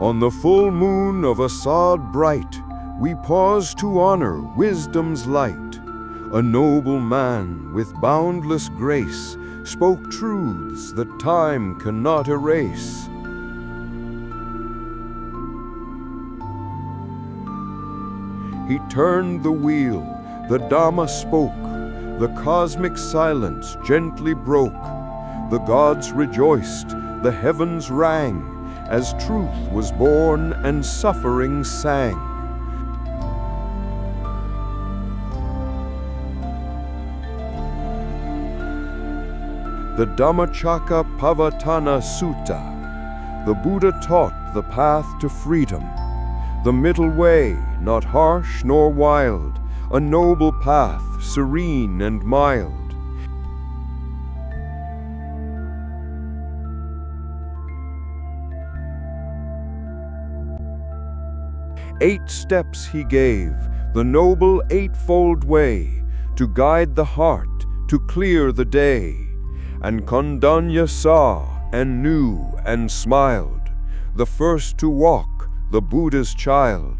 On the full moon of Asalha bright, we pause to honor wisdom's light. A noble man with boundless grace spoke truths that time cannot erase. He turned the wheel, the Dhamma spoke, the cosmic silence gently broke. The gods rejoiced, the heavens rang, as truth was born and suffering sang. The Dhammacakkappavattana Sutta, the Buddha taught the path to freedom, the middle way, not harsh nor wild, a noble path, serene and mild. Eight steps he gave, the noble eightfold way, to guide the heart, to clear the day. And Kondanya saw, and knew, and smiled, the first to walk, the Buddha's child.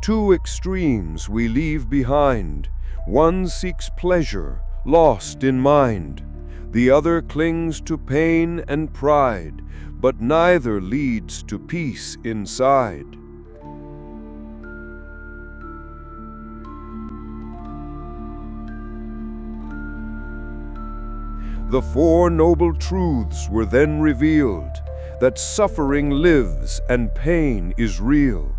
Two extremes we leave behind. One seeks pleasure, lost in mind. The other clings to pain and pride, but neither leads to peace inside. The four noble truths were then revealed, that suffering lives and pain is real.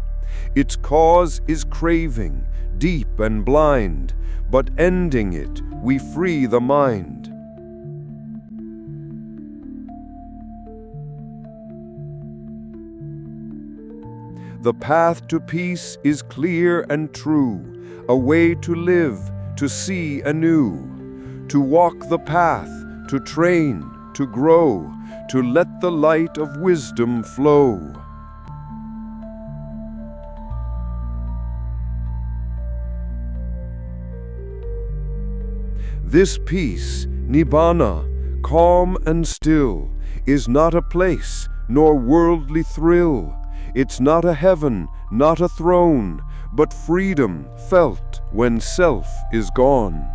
Its cause is craving, deep and blind, but ending it, we free the mind. The path to peace is clear and true, a way to live, to see anew, to walk the path, to train, to grow, to let the light of wisdom flow. This peace, nibbana, calm and still, is not a place, nor worldly thrill. It's not a heaven, not a throne, but freedom felt when self is gone.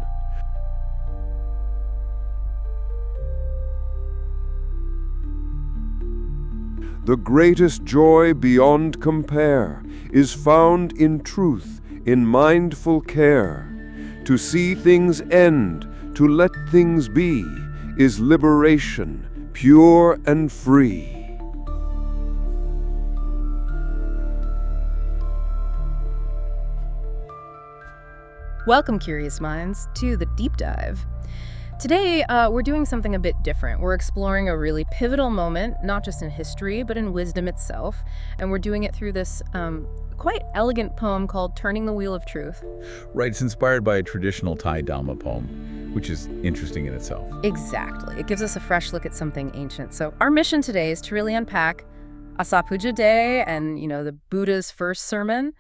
The greatest joy beyond compare is found in truth, in mindful care. To see things end, to let things be, is liberation, pure and free. Welcome, curious minds, to the deep dive. Today, we're doing something a bit different. We're exploring a really pivotal moment, not just in history, but in wisdom itself. And we're doing it through this quite elegant poem called Turning the Wheel of Truth. Right, it's inspired by a traditional Thai Dhamma poem, which is interesting in itself. Exactly. It gives us a fresh look at something ancient. So our mission today is to really unpack Asapuja Day and, the Buddha's first sermon,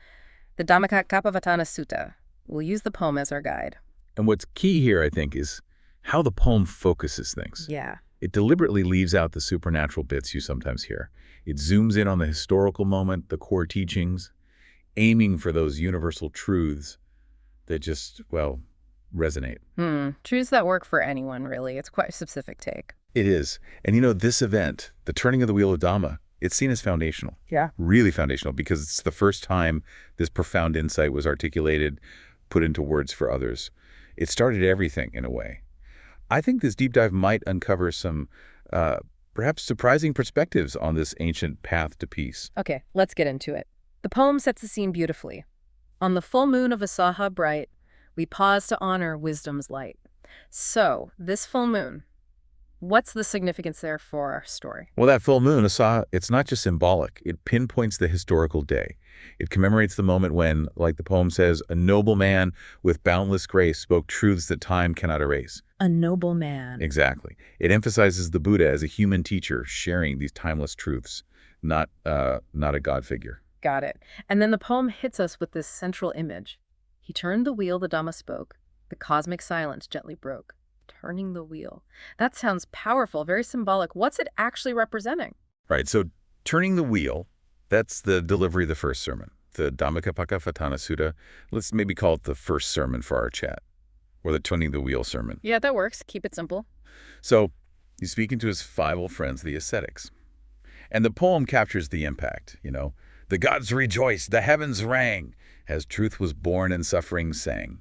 the Dhammacakkappavattana Sutta. We'll use the poem as our guide. And what's key here, I think, is how the poem focuses things. Yeah. It deliberately leaves out the supernatural bits you sometimes hear. It zooms in on the historical moment, the core teachings, aiming for those universal truths that just, resonate. Truths that work for anyone, really. It's quite a specific take. It is. And this event, the turning of the wheel of Dhamma, it's seen as foundational. Yeah. Really foundational, because it's the first time this profound insight was articulated, put into words for others. It started everything, in a way. I think this deep dive might uncover some perhaps surprising perspectives on this ancient path to peace. Okay, let's get into it. The poem sets the scene beautifully. On the full moon of Asalha bright, we pause to honor wisdom's light. So, this full moon, what's the significance there for our story? Well, that full moon, Asalha, it's not just symbolic. It pinpoints the historical day. It commemorates the moment when, like the poem says, a noble man with boundless grace spoke truths that time cannot erase. A noble man. Exactly. It emphasizes the Buddha as a human teacher sharing these timeless truths, not a God figure. Got it. And then the poem hits us with this central image. He turned the wheel, the Dhamma spoke. The cosmic silence gently broke. Turning the wheel. That sounds powerful, very symbolic. What's it actually representing? Right, so turning the wheel, that's the delivery of the first sermon, the Dhammacakkappavattana Sutta. Let's maybe call it the first sermon for our chat, or the turning the wheel sermon. Yeah, that works. Keep it simple. So he's speaking to his 5 old friends, the ascetics. And the poem captures the impact, The gods rejoiced, the heavens rang, as truth was born and suffering sang.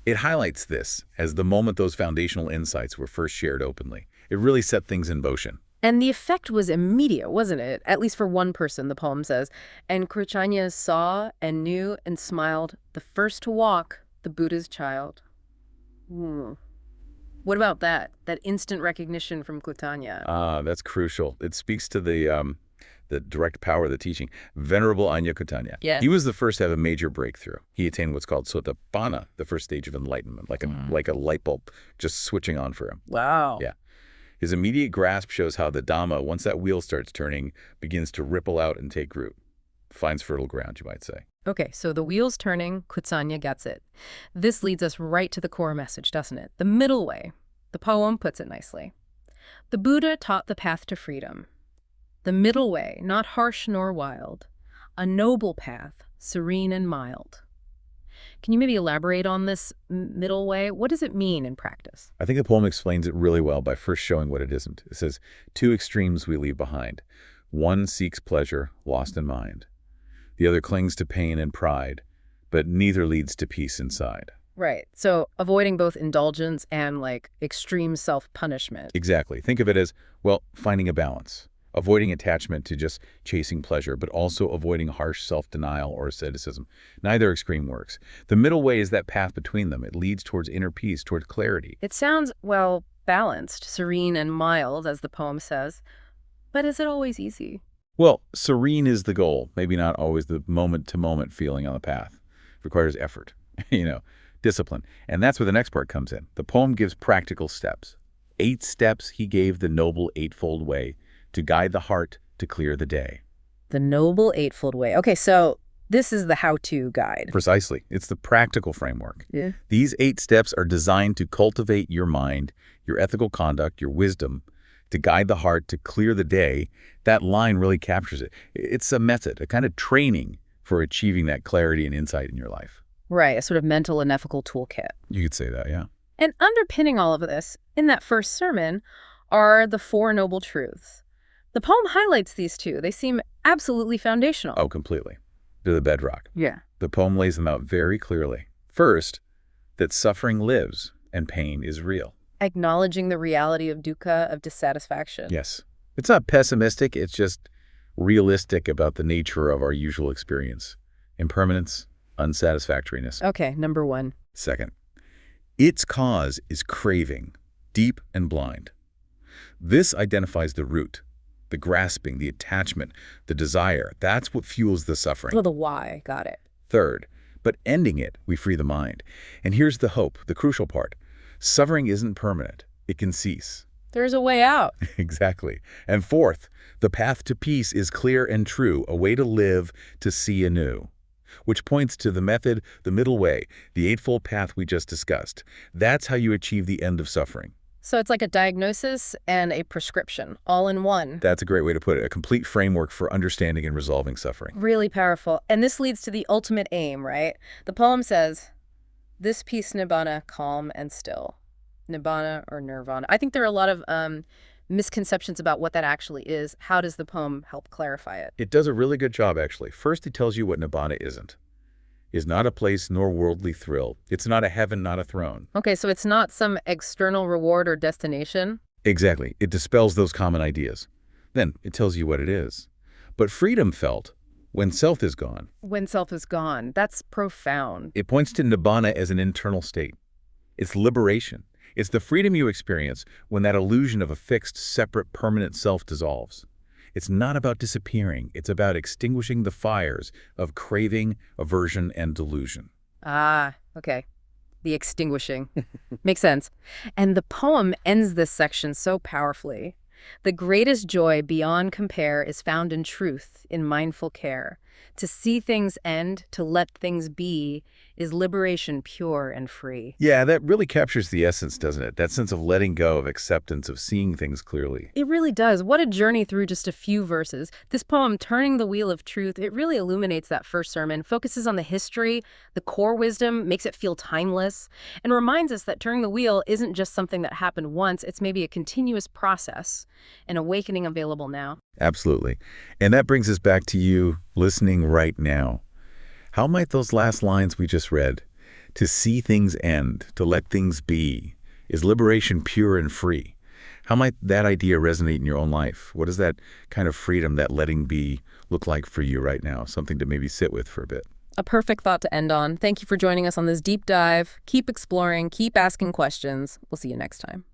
It highlights this as the moment those foundational insights were first shared openly. It really set things in motion. And the effect was immediate, wasn't it? At least for one person, the poem says. And Krishna saw and knew and smiled, the first to walk, the Buddha's child. What about that instant recognition from Kutanya? That's crucial. It speaks to the direct power of the teaching. Venerable Anya Kutanya. Yeah. He was the first to have a major breakthrough. He attained what's called sotapanna, the first stage of enlightenment, like a light bulb just switching on for him. Wow. Yeah. His immediate grasp shows how the Dhamma, once that wheel starts turning, begins to ripple out and take root. Finds fertile ground, you might say. Okay, so the wheel's turning, Kutsanya gets it. This leads us right to the core message, doesn't it? The middle way. The poem puts it nicely. The Buddha taught the path to freedom. The middle way, not harsh nor wild. A noble path, serene and mild. Can you maybe elaborate on this middle way? What does it mean in practice? I think the poem explains it really well by first showing what it isn't. It says, 2 extremes we leave behind. One seeks pleasure, lost in mind. The other clings to pain and pride, but neither leads to peace inside. Right. So avoiding both indulgence and extreme self-punishment. Exactly. Think of it as, finding a balance. Avoiding attachment to just chasing pleasure, but also avoiding harsh self-denial or asceticism. Neither extreme works. The middle way is that path between them. It leads towards inner peace, towards clarity. It sounds, balanced, serene and mild, as the poem says. But is it always easy? Well, serene is the goal, maybe not always the moment-to-moment feeling on the path. It requires effort, discipline. And that's where the next part comes in. The poem gives practical steps. 8 steps he gave the noble eightfold way to guide the heart to clear the day. The noble eightfold way. Okay, so this is the how-to guide. Precisely. It's the practical framework. Yeah. These 8 steps are designed to cultivate your mind, your ethical conduct, your wisdom, to guide the heart to clear the day. That line really captures it. It's a method, a kind of training for achieving that clarity and insight in your life. Right, a sort of mental and ethical toolkit. You could say that, yeah. And underpinning all of this, in that first sermon, are the 4 noble truths. The poem highlights these 2. They seem absolutely foundational. Oh, completely. They're the bedrock. Yeah. The poem lays them out very clearly. First, that suffering lives and pain is real. Acknowledging the reality of dukkha, of dissatisfaction. Yes. It's not pessimistic, it's just realistic about the nature of our usual experience. Impermanence, unsatisfactoriness. Okay, number 1. Second, its cause is craving, deep and blind. This identifies the root, the grasping, the attachment, the desire. That's what fuels the suffering. Well, the why, got it. Third, but ending it, we free the mind. And here's the hope, the crucial part. Suffering isn't permanent. It can cease. There's a way out. Exactly. And fourth, the path to peace is clear and true, a way to live, to see anew. Which points to the method, the middle way, the eightfold path we just discussed. That's how you achieve the end of suffering. So it's like a diagnosis and a prescription, all in one. That's a great way to put it, a complete framework for understanding and resolving suffering. Really powerful. And this leads to the ultimate aim, right? The poem says, this peace nibbana, calm and still. Nibbana or nirvana. I think there are a lot of misconceptions about what that actually is. How does the poem help clarify it? It does a really good job, actually. First, it tells you what nibbana isn't. Is not a place nor worldly thrill. It's not a heaven, not a throne. Okay, so it's not some external reward or destination? Exactly. It dispels those common ideas. Then it tells you what it is. But freedom felt when self is gone. When self is gone. That's profound. It points to nibbana as an internal state. It's liberation. It's the freedom you experience when that illusion of a fixed, separate, permanent self dissolves. It's not about disappearing. It's about extinguishing the fires of craving, aversion, and delusion. Ah, okay. The extinguishing. Makes sense. And the poem ends this section so powerfully. The greatest joy beyond compare is found in truth, in mindful care. To see things end, to let things be, is liberation pure and free. Yeah, that really captures the essence, doesn't it? That sense of letting go, of acceptance, of seeing things clearly. It really does. What a journey through just a few verses. This poem, Turning the Wheel of Truth, it really illuminates that first sermon, focuses on the history, the core wisdom, makes it feel timeless, and reminds us that turning the wheel isn't just something that happened once, it's maybe a continuous process, an awakening available now. Absolutely. And that brings us back to you listening right now. How might those last lines we just read, to see things end, to let things be, is liberation pure and free? How might that idea resonate in your own life? What does that kind of freedom, that letting be, look like for you right now? Something to maybe sit with for a bit. A perfect thought to end on. Thank you for joining us on this deep dive. Keep exploring, keep asking questions. We'll see you next time.